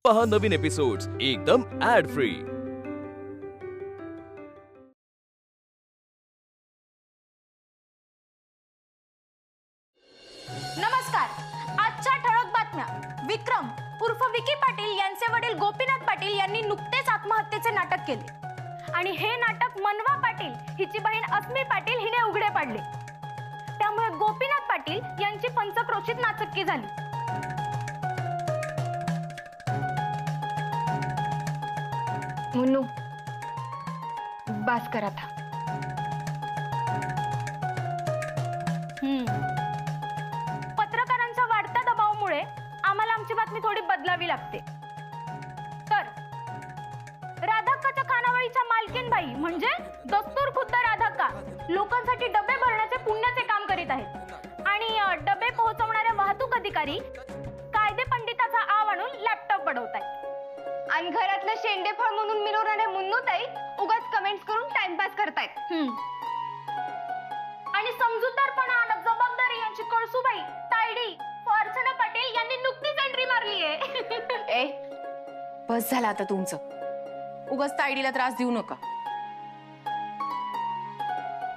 पहा नवीन एपिसोड्स एकदम add free. नमस्कार। आजच्या ठळक बातम्या। विक्रम उर्फ विकी पाटील यांचे वडील गोपीनाथ पाटील यांनी नुकतेच आत्महत्येचे नाटक केले आणि हे नाटक मनवा पाटील हिची बहीण अस्मी पाटील हिने उघडे पाडले। त्यामुळे गोपीनाथ पाटील यांची पंचक्रोशीत नाचक्की झाली। मुन्नू बास करा था। पत्रकारांच्या वाढत्या दबावामुळे आम्हाला आमची बातमी थोडी बदलावी लागते। तर राधाक्काच्या खानावळीच्या मालकीनबाई म्हणजे दस्तूर खुद्द राधाक्का लोकांसाठी डबे भरण्याचे पुण्याचे काम करीत आहेत आणि डबे पोहोचवणाऱ्या वाहतूक अधिकारी कायदे पंडिताचा आव आणून लॅपटॉप बनवतायत आणि घरातलं शेंडेफळ म्हणून मिरवणाऱ्या मुन्नूताई उगाच कमेंट्स करून टाइमपास करतायत। आणि समजूतदारपणा आणि जबाबदारी यांची कळसुबाई तायडी अर्चना पाटील यांनी नुकतीच एंट्री मारली आहे। ए बस झालं आता तुमचं, उगाच तायडीला त्रास देऊ नका।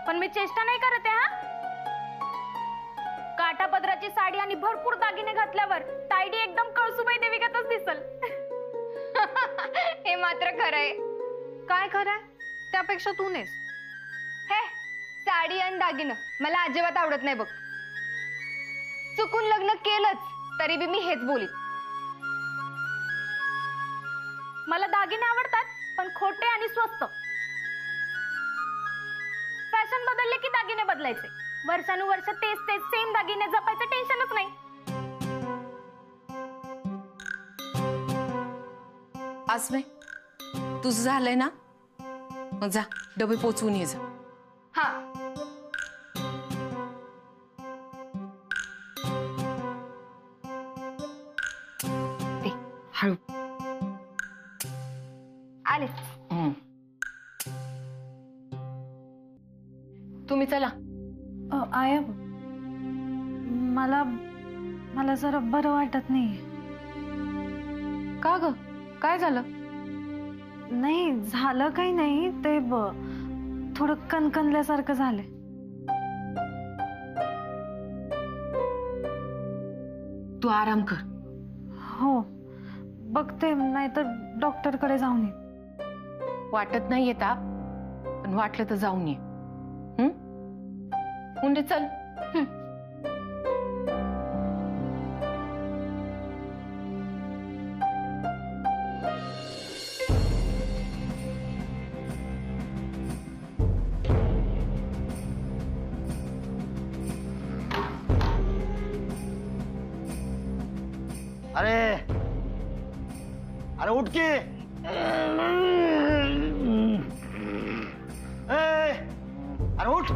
पण मी चेष्टा नाही करत आहे हा। काठापदराची साडी आणि भरपूर दागिने घातल्यावर तायडी एकदम कळसुबाई देवीगतच दिसल। हे मात्र खरंय। काय खरंय? त्यापेक्षा तू नेस हे साडी आणि दागिनं मला अजिबात आवडत नाही बघ। चुकून लग्न केलंच तरी बी मी हेच बोलीन। मला दागिने आवडतात पण खोटे आणि स्वस्त। फॅशन बदलले की दागिने बदलायचे। वर्षानुवर्ष तेच तेच सेम दागिने जपायचं टेन्शनच नाही। आसमे तुझं झालंय ना, मग जा डबे पोचवून ये जा। हा हळू आले। तुम्ही चला। आया मला जरा बरं वाटत नाही। का ग काय झालं? नाही झालं काही नाही, ते थोडं कणकणल्यासारखं झालंय। तू आराम कर। हो बघते, नाहीतर डॉक्टरकडे जाऊन ये। वाटत नाही येता पण वाटलं तर जाऊन ये। मुंडे चल। अरे अरे उठ के अरे उठ।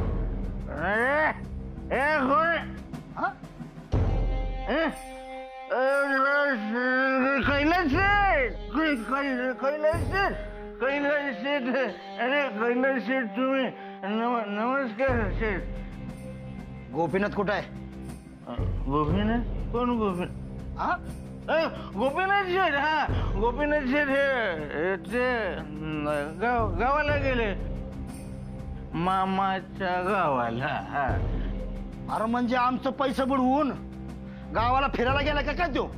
कैलाश शेठ अरे कैलाश शेठ तुम्ही नमस्कार शेठ। गोपीनाथ कुठं आहे? गोपीनाथ कोण गोपीनाथ? गोपीनाथ शेठ, हा गोपीनाथ शेठ हे गावाला गेले, मामाच्या गावाला। अरे म्हणजे आमचं पैसे बुडवून गावाला फिरायला गेला का काय तो?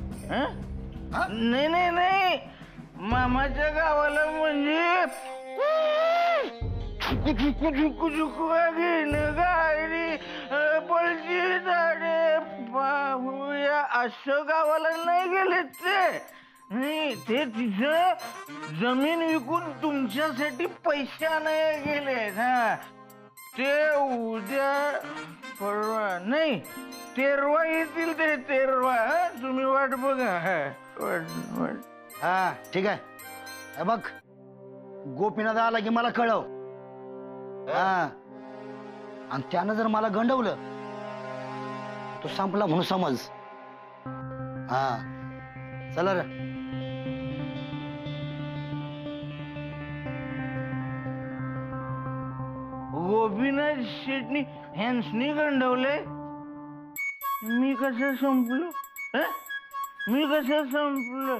नाही नाही नाही, मामाच्या गावाला म्हणजे झुकू गाडी पळची झाडे पाहूया असं गावाला नाही गेले ते। नाही ते तिथं जमीन विकून तुमच्यासाठी पैसा नाही गेले। हा ते उद्या परवा नाही तेरवा येतील, ते तेरवा। तुम्ही वाट बघा। हा ठीक आहे, हे बघ गोपीनाथ आला की मला कळव। हा आणि त्यानं जर मला गंडवलं तो संपला म्हणून समज। हा चला रे। गोपीनाथ शेटनी हॅन्सनी गंडवले, मी कसं संपलो? मी कसं संपलो?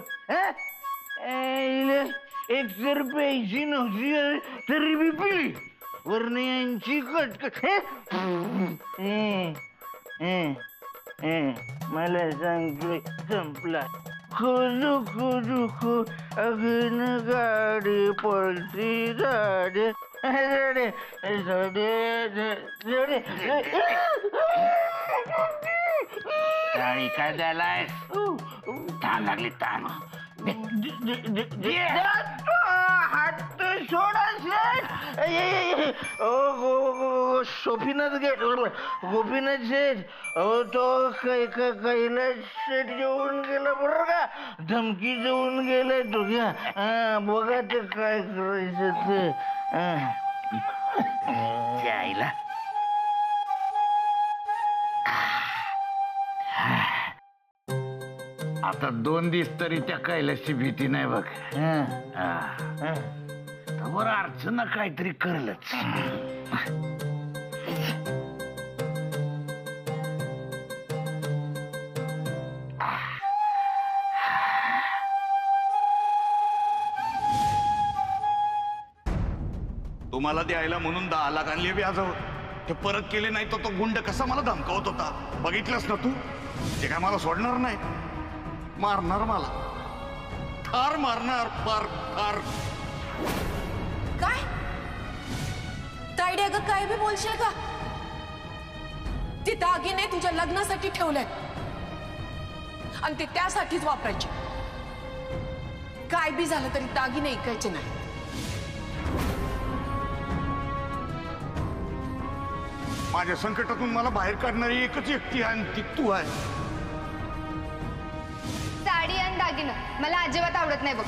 एक तर प्यायची नव्हती तरी बी पिली. वरनं यांची कटकट. मला सांगतोय संपला. खोदू खोदू खो अगन गाडी पळती झाडे झाडे झाडे झाडे. टाळी काय झालाय? ताण लागली ताण. हात सोडा गोपीनाथ गेट गोपीनाथ शेठ. अहो तो कैलास शेठ जेवून गेला बरोबर का? धमकी देऊन गेलाय तो. घ्या बघा ते काय करायचं ते. जायला आता 2 दिवस तरी त्या कैलासची भीती नाही बघ. बरं अर्चना काहीतरी करलच. तुम्हाला द्यायला म्हणून 10 लाख आणले व्याजावर. ते परत केले नाही तर तो गुंड कसा मला धमकावत होता बघितलंस ना तू. ते काय मला सोडणार नाही, मारणार मला. ठार मारणार. फार फार. काय तायडे, अगं काय बी बोलशील का? ते दागिने तुझ्या लग्नासाठी ठेवलेत आणि ते त्यासाठीच वापरायचे. काय बी झालं तरी दागिने ऐकायचे नाही. माझ्या संकटातून मला बाहेर काढणारी एकच व्यक्ती आहे आणि ती तू आहे. साडी आणि दागिनं मला अजिबात आवडत नाही बघ.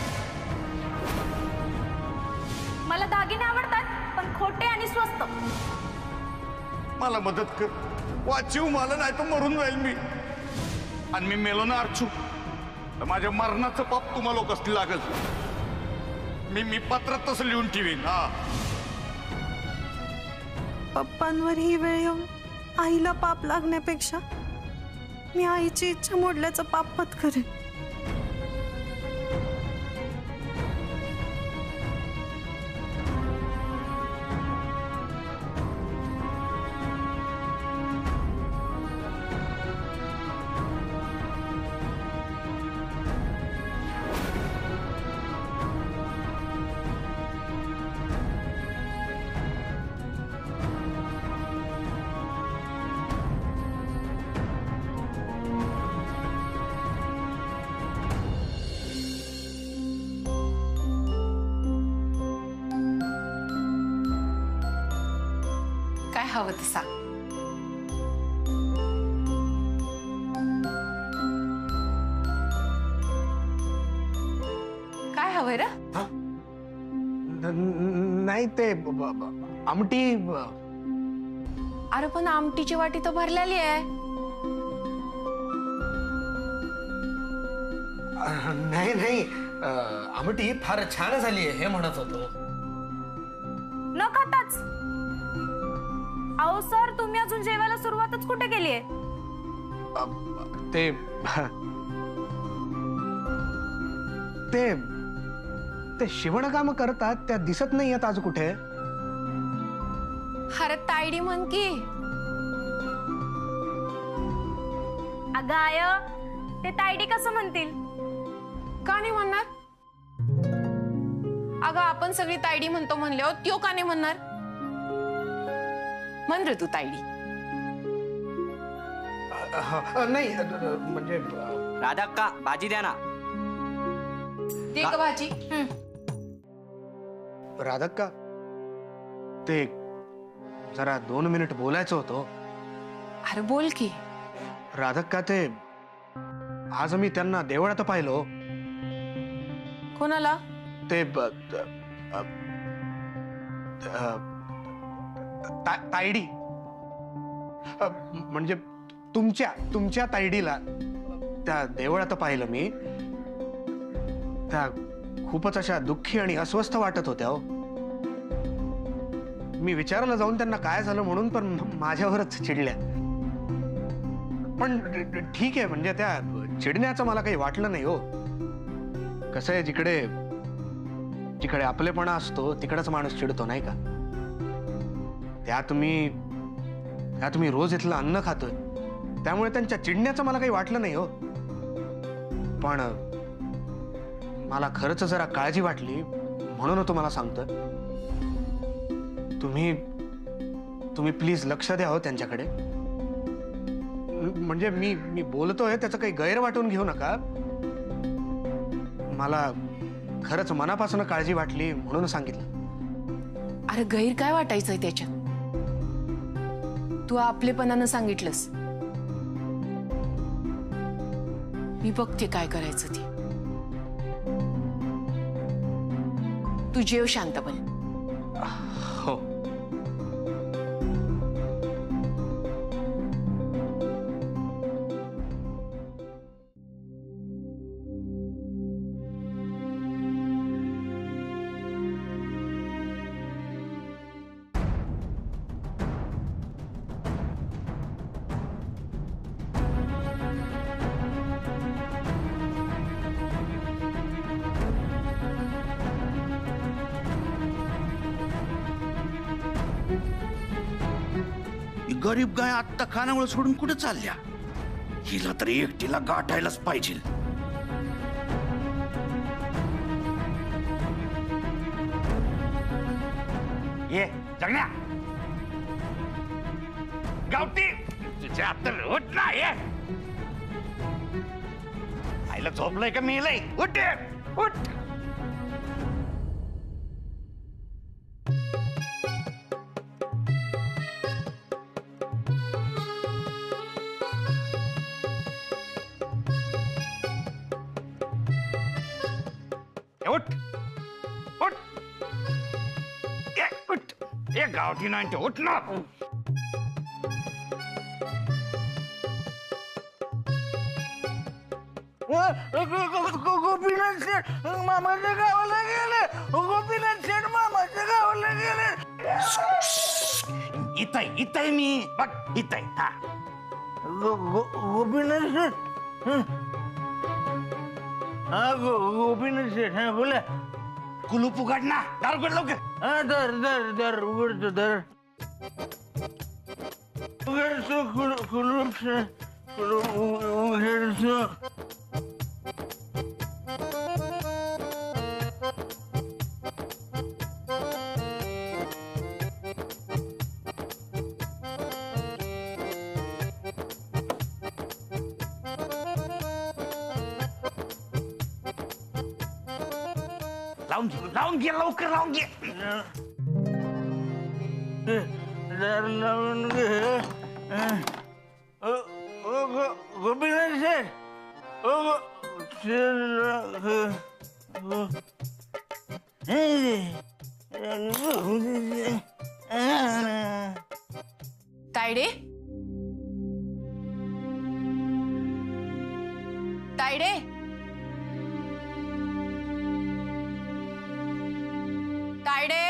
मला दागिने आवडतात पण खोटे आणि स्वस्त. मला मदत कर. वाचीव मला नाही तर मरून जाईल मी. आणि मी मेलो ना अर्चू तर माझ्या मरणाचं पाप तुम्हाला लोक लागल. मी पत्रात तसं लिहून ठेवीन. हा पप्पांवर ही वेळ येऊन आईला पाप लागण्यापेक्षा मी आईची इच्छा मोडल्याचं पाप पत्करेन. काय हवं ते सांग. काय हवंय रे? नाही ते आमटी. अरे पण आमटीची वाटी तर भरलेली आहे. नाही नाही आमटी फार छान झाली आहे हे म्हणत होतो. न खाताच. अहो सर, तुम्ही अजून जेवायला सुरुवातच कुठे केली आहे? ते ते ते शिवणकाम करतात त्या दिसत नाही आहेत आज कुठे. अरे तायडी म्हण की. अगं आय, ते तायडी कसं म्हणतील? का नाही म्हणणार? अगं आपण सगळी तायडी म्हणतो म्हणल्यावर त्यो का नाही म्हणणार? म्हण रे तू तायडी. नाही म्हणजे राधाक्का भाजी द्या ना. दे का भाजी? राधाक्का ते जरा 2 मिनिट बोलायचं होतं. अरे बोल की. राधाक्का ते आज मी त्यांना देवळात पाहिलो. कोणाला? ते तायडी म्हणजे तुमच्या तायडीला त्या देवळात पाहिलं मी. त्या खूपच अशा दुःखी आणि अस्वस्थ वाटत होत्या. हो, मी विचारायला जाऊन त्यांना काय झालं म्हणून पण माझ्यावरच चिडल्या. पण ठीक आहे, म्हणजे त्या चिडण्याचं मला काही वाटलं नाही. हो कसं आहे, जिकडे जिकडे आपलेपणा असतो तिकडेच माणूस चिडतो नाही का? त्यात मी रोज इथलं अन्न खातोय, त्यामुळे त्यांच्या चिडण्याचं मला काही वाटलं नाही हो. पण मला खरंच जरा काळजी वाटली म्हणून तुम्हाला सांगतोय. तुम्ही प्लीज लक्ष द्या हो त्यांच्याकडे. म्हणजे मी बोलतोय त्याचं काही गैर वाटून घेऊ नका. मला खरंच मनापासून काळजी वाटली म्हणून सांगितलं. अरे गैर काय वाटायचंय त्याच्यात? तू आपलेपणानं सांगितलंस. मी बघते काय करायचं ती. तू जेव शांतपणे. हो. गरीब गाय आत्ता खानावळ सोडून कुठे चालल्या? हिला तरी एकटीला गाठायलाच पाहिजे. ये जगण्या, गावठी तुझ्या तर उठ ना. ये आईला झोपलंय का मेलय? उठ उठ. उठ उठ. उठ. ये गावठी नाही उठ ना. गोपीनाथ शेठ मामाच्या गावाला गेले. गोपीनाथ शेठ मामाच्या गावाला गेले. इथं मी बघ. इथं हा गोपीनाथ शेठ. हा गोपीनाथ शेठ. हा बोला. कुलूप उघड ना. दार उघड लवकर. हा दर दर दर उघडतो. दर उघडतो. कुलूप उघडतो. लावून घे लवकर. लावून घे. लावून घे. गोपीनाथ शेठ. तायडे. तायडे. तायडे.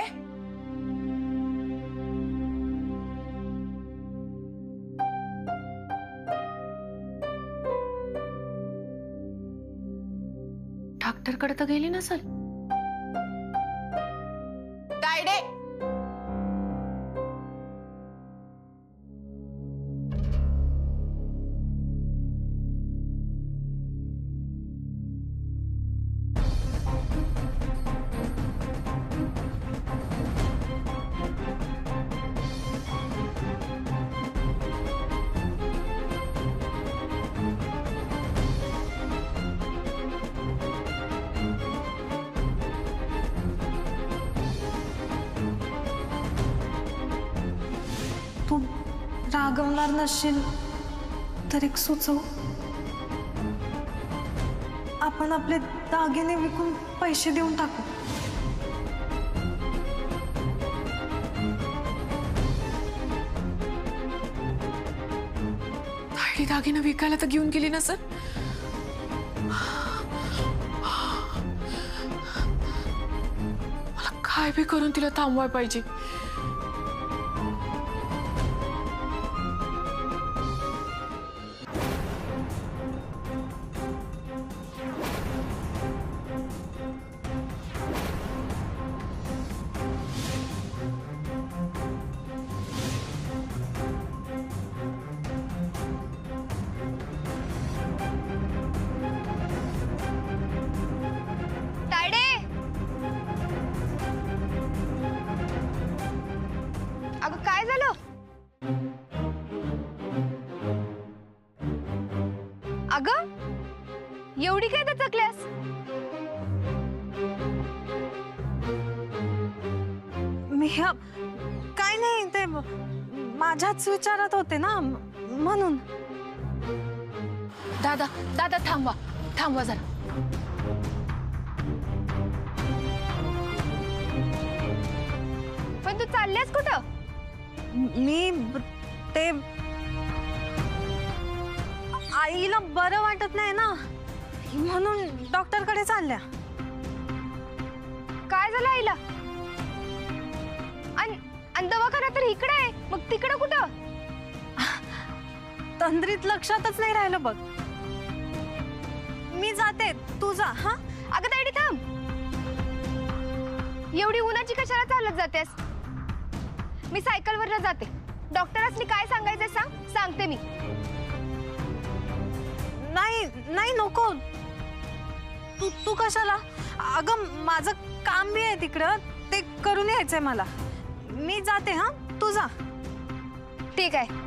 डॉक्टरकडे तर गेली नसल. तायडे. तू रागवणार नसशील तर एक सुचव. आपण आपले दागिने विकून पैसे देऊन टाकू. तायडी दागिने विकायला तर घेऊन गेली ना सर. मला काय बी करून तिला थांबवाय पाहिजे. मी काय नाही, ते माझ्याच विचारात होते ना म्हणून. दादा दादा थांबवा थांबवा जरा. पण तू चालल्यास कुठं? मी ते आईला बरं वाटत नाही ना म्हणून डॉक्टरकडे चालल्या. काय झालं आईला? आणि दवाखाना तर इकडे आहे, मग तिकडं कुठं? तंद्रीत लक्षातच नाही राहिलं बघ. मी जाते, तू जा. हा अगं तायडी थांब. एवढी उन्हाची कशाला चालत जातेस? मी सायकलवरनं जाते. डॉक्टरांनी काय सांगायचं सांगते मी. नाही नाही नको. तू कशाला? अगं माझं काम बी आहे तिकडं, ते करून यायचंय मला. मी जाते. हा तू जा. ठीक आहे.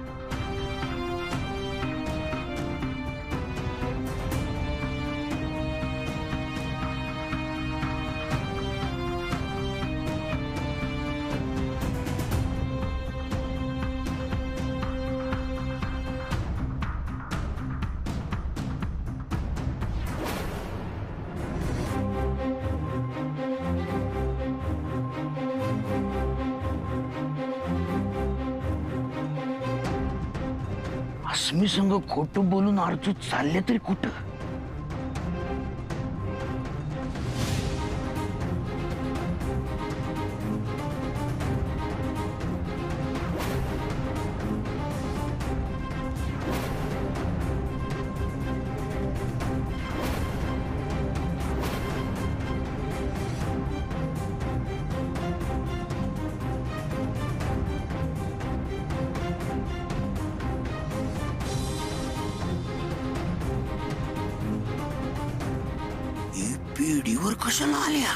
अस्मी संग खोटं बोलून अर्जू चालले तरी कुठं? पेढीवर कशाला आल्या?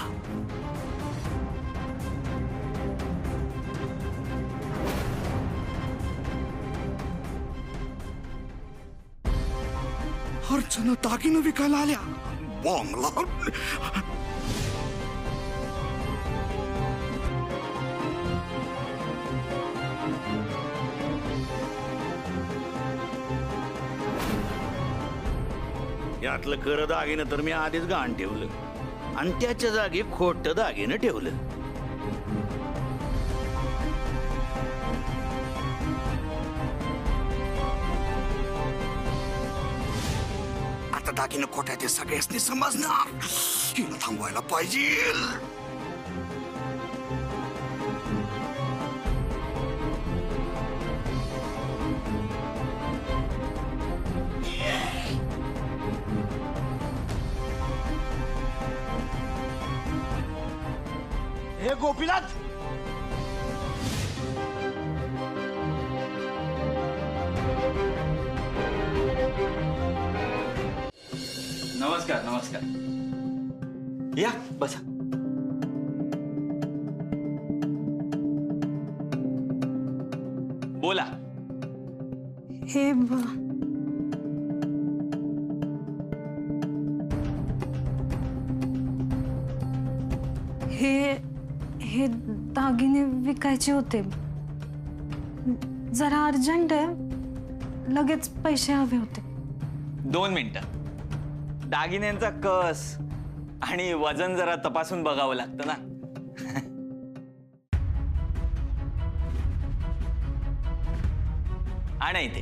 अर्चना दागिनं विकायला आल्या. बॉंगला यातलं खरं दागिनं तर मी आधीच गहाण ठेवलं आणि त्याच्या जागी खोटं दागिनं ठेवलं. आता दागिनं खोट्या ते सगळ्यांनी समजणार. हिला थांबवायला पाहिजे. हे गोपीनाथ, नमस्कार नमस्कार. या बसा. बोला. हे हे दागिने विकायचे होते. जरा अर्जंट आहे, लगेच पैसे हवे होते. 2 मिनिटं. दागिन्यांचा कस आणि वजन जरा तपासून बघावं लागतं ना. आणा इथे.